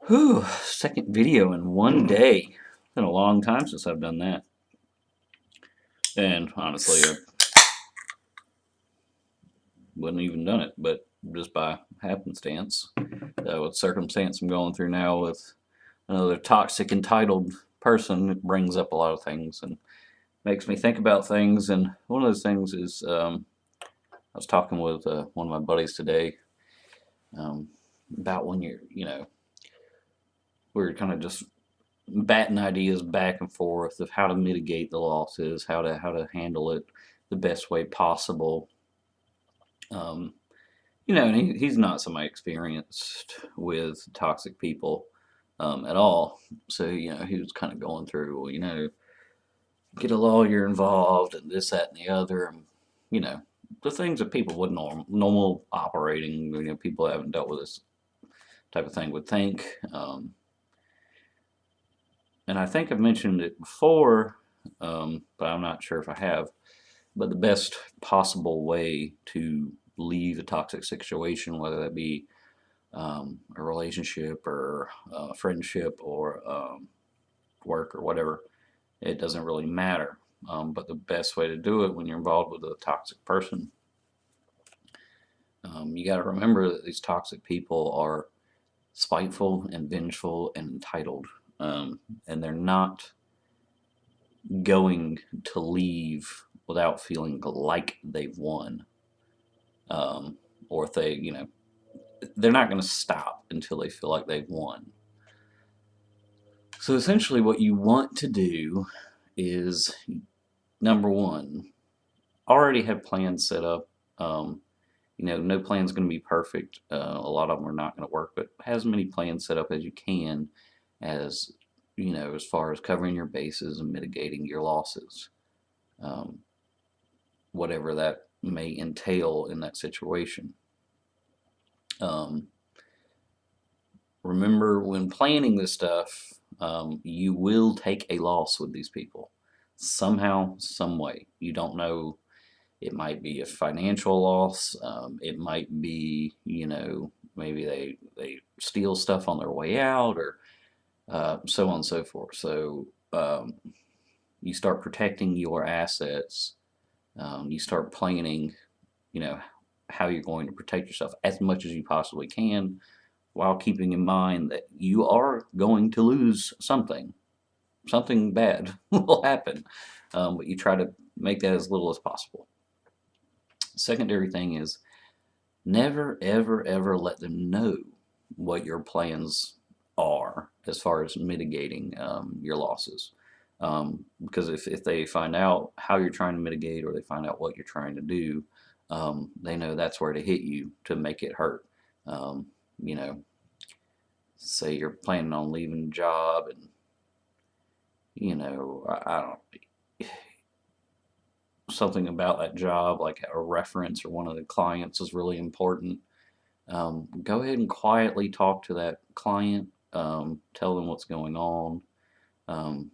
Whew, second video in one day. It's been a long time since I've done that. And honestly, I wouldn't even done it, but just by happenstance. With circumstance I'm going through now with another toxic, entitled person, it brings up a lot of things and makes me think about things. And one of those things is I was talking with one of my buddies today um, about when we're kind of just batting ideas back and forth of how to mitigate the losses, how to handle it the best way possible. Um, and he's not somebody experienced with toxic people at all. So he was kind of going through, well, get a lawyer involved and this, that, and the other, and you know the things that people would normal operating, people that haven't dealt with this type of thing would think. And I think I've mentioned it before, but I'm not sure if I have. But the best possible way to leave a toxic situation, whether that be a relationship or a friendship or work or whatever, it doesn't really matter. But the best way to do it when you're involved with a toxic person, you got to remember that these toxic people are spiteful and vengeful and entitled, and they're not going to leave without feeling like they've won. Or if they're not going to stop until they feel like they've won. So essentially, what you want to do is, number one, already have plans set up. No plan's going to be perfect. A lot of them are not going to work, but have as many plans set up as you can, as as far as covering your bases and mitigating your losses, um, whatever that may entail in that situation. Um, Remember, when planning this stuff, you will take a loss with these people somehow, some way. You don't know. It might be a financial loss. It might be, maybe they steal stuff on their way out, or so on and so forth. So you start protecting your assets. You start planning, you know, how you're going to protect yourself as much as you possibly can, while keeping in mind that you are going to lose something. Something bad will happen, but you try to make that as little as possible. Secondary thing is, never, ever, ever let them know what your plans are as far as mitigating your losses. Because if they find out how you're trying to mitigate, or they find out what you're trying to do, they know that's where to hit you to make it hurt. Um, you know, Say you're planning on leaving a job, and I don't, something about that job, like a reference or one of the clients, is really important. Go ahead and quietly talk to that client, tell them what's going on, um,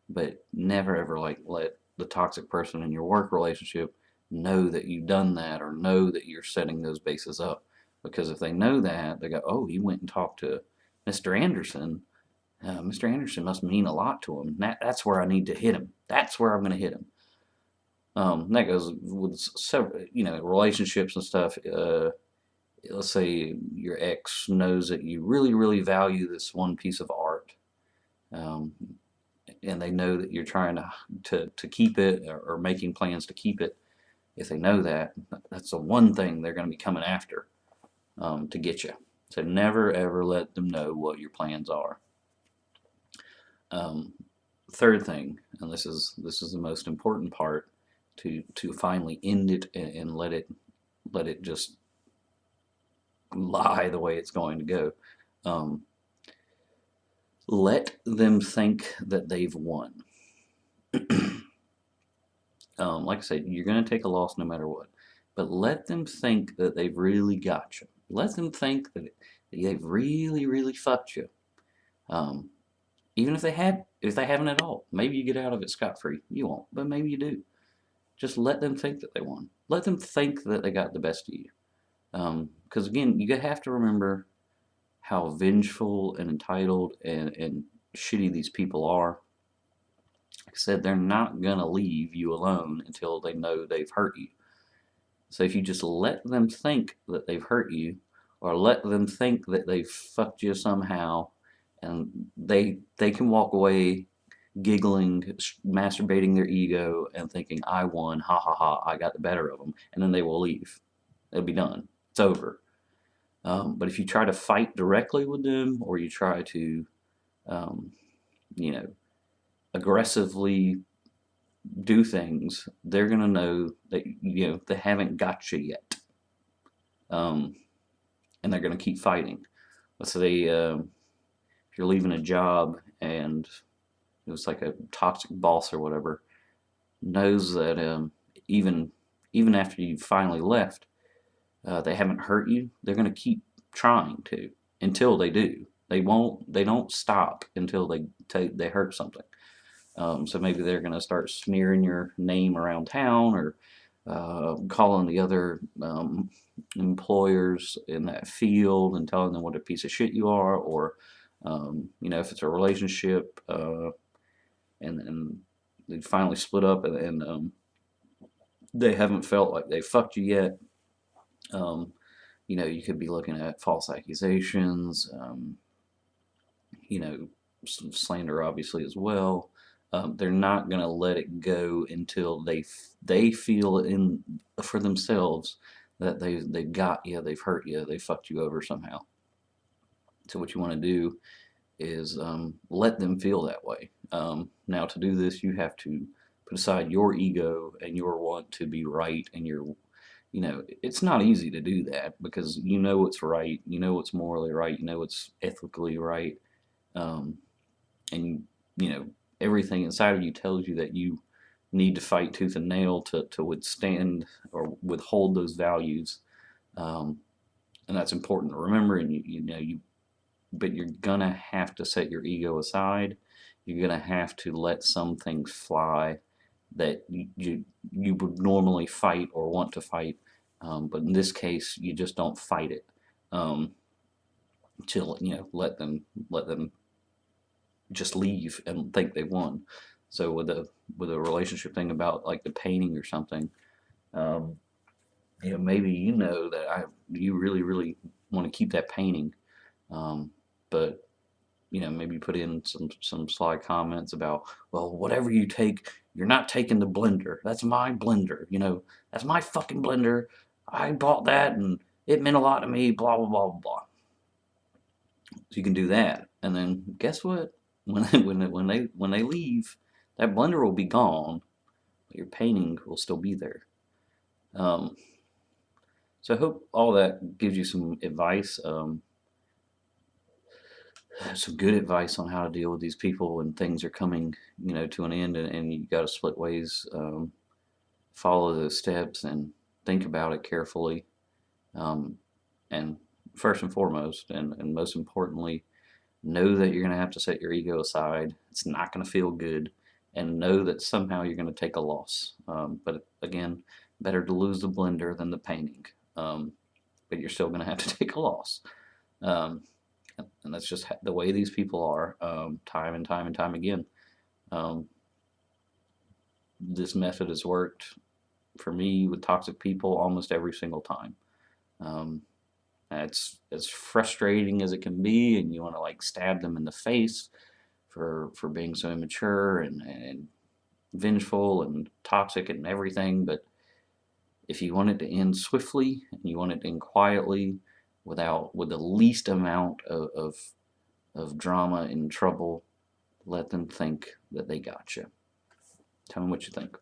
but never ever let the toxic person in your work relationship know that you've done that, or know that you're setting those bases up. Because if they know that, they go, "Oh, he went and talked to Mr. Anderson. Mr. Anderson must mean a lot to him. That's where I need to hit him. That's where I'm going to hit him." That goes with several, relationships and stuff. Let's say your ex knows that you really, really value this one piece of art, um, and they know that you're trying to keep it, or making plans to keep it. If they know that, that's the one thing they're going to be coming after, to get you. So never ever let them know what your plans are. Um, Third thing, and this is the most important part, to finally end it, and let it just lie the way it's going to go. Um, let them think that they've won. Like I said, you're going to take a loss no matter what, but let them think that they've really got you. Let them think that they've really, really fucked you. Um, Even if they haven't at all, maybe you get out of it scot free. You won't, but maybe you do. Just let them think that they won. Let them think that they got the best of you. Because again, you have to remember, how vengeful and entitled and shitty these people are. Like I said, they're not gonna leave you alone until they know they've hurt you. So if you just let them think that they've hurt you, or let them think that they've fucked you somehow, and they can walk away giggling, masturbating their ego, and thinking, "I won, ha ha ha, I got the better of them," and then they will leave. It'll be done. It's over. But if you try to fight directly with them, or you try to, um, you know, aggressively do things, they're gonna know that they haven't got you yet, um, and they're gonna keep fighting. Let's say if you're leaving a job and it was like a toxic boss or whatever, knows that even even after you finally left, they haven't hurt you. They're gonna keep trying to until they do. They won't. They don't stop until they hurt something. So maybe they're going to start smearing your name around town, or calling the other employers in that field and telling them what a piece of shit you are, or if it's a relationship, and they finally split up, and they haven't felt like they fucked you yet. You could be looking at false accusations, some slander obviously as well. They're not going to let it go until they feel in for themselves that they've got you, they've hurt you, they fucked you over somehow. So what you want to do is let them feel that way. Now to do this, you have to put aside your ego and your want to be right, and it's not easy to do that, because what's right, what's morally right, what's ethically right, and everything inside of you tells you that you need to fight tooth and nail to withstand or withhold those values, and that's important to remember. And but you're gonna have to set your ego aside. You're gonna have to let some things fly that you would normally fight or want to fight, but in this case you just don't fight it. To let them just leave and think they won. So with a relationship thing about like the painting or something, maybe that you really really want to keep that painting, but maybe put in some sly comments about, well, whatever you take, you're not taking the blender. That's my blender. That's my fucking blender. I bought that and it meant a lot to me. Blah blah blah blah. So you can do that, and then guess what? When they leave, that blender will be gone, but your painting will still be there. Um, so I hope all that gives you some advice, some good advice on how to deal with these people when things are coming, to an end, and you got to split ways. Follow those steps and think about it carefully. And first and foremost, and most importantly, know that you're going to have to set your ego aside. It's not going to feel good, and know that somehow you're going to take a loss. But again, better to lose the blender than the painting. But you're still going to have to take a loss. And that's just the way these people are, time and time and time again. This method has worked for me with toxic people almost every single time. It's as frustrating as it can be, and you want to like stab them in the face for being so immature and vengeful and toxic and everything. But if you want it to end swiftly and you want it to end quietly, with the least amount of drama and trouble, let them think that they got you. Tell me what you think.